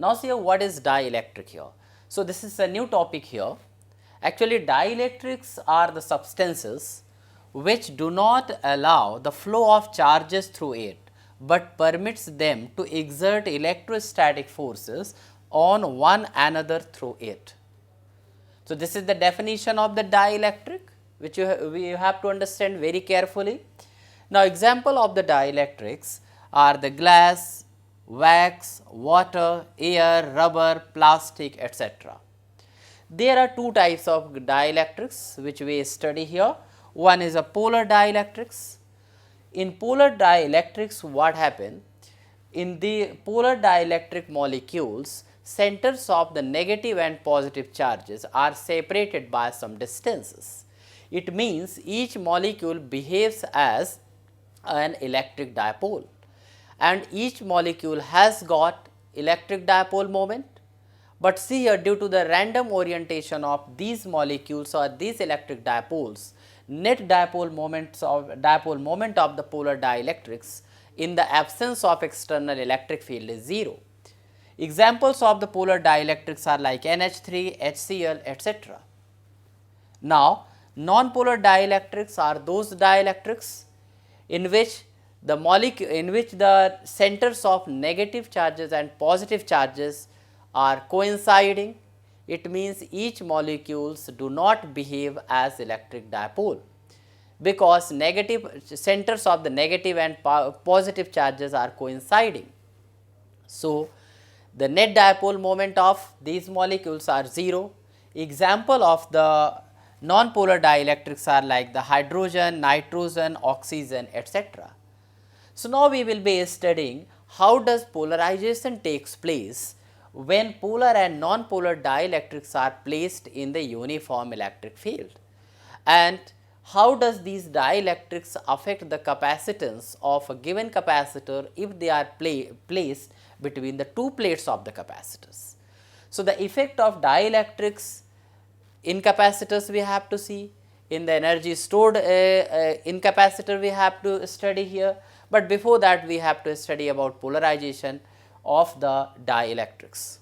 Now see what is dielectric here. So this is a new topic here. Actually dielectrics are the substances which do not allow the flow of charges through it, but permits them to exert electrostatic forces on one another through it. So this is the definition of the dielectric, which we have to understand very carefully. Now example of the dielectrics are the glass, wax, water, air, rubber, plastic, etc. There are two types of dielectrics which we study here. One is a polar dielectrics. In polar dielectrics, what happens? In the polar dielectric molecules, centers of the negative and positive charges are separated by some distances. It means each molecule behaves as an electric dipole, and each molecule has got electric dipole moment. But see here, due to the random orientation of these molecules or these electric dipoles, net dipole moment of the polar dielectrics in the absence of external electric field is 0. Examples of the polar dielectrics are like NH3, HCl, etc. Now, non-polar dielectrics are those dielectrics in which the centers of negative charges and positive charges are coinciding. It means each molecules do not behave as electric dipole, because negative centers of the negative and positive charges are coinciding. So, the net dipole moment of these molecules are 0. Example of the non-polar dielectrics are like the hydrogen, nitrogen, oxygen, etc. So, now we will be studying how does polarization takes place when polar and non-polar dielectrics are placed in the uniform electric field, and how does these dielectrics affect the capacitance of a given capacitor if they are placed between the two plates of the capacitors. So, the effect of dielectrics in capacitors we have to see, in the energy stored in capacitor we have to study here, but before that we have to study about polarization of the dielectrics.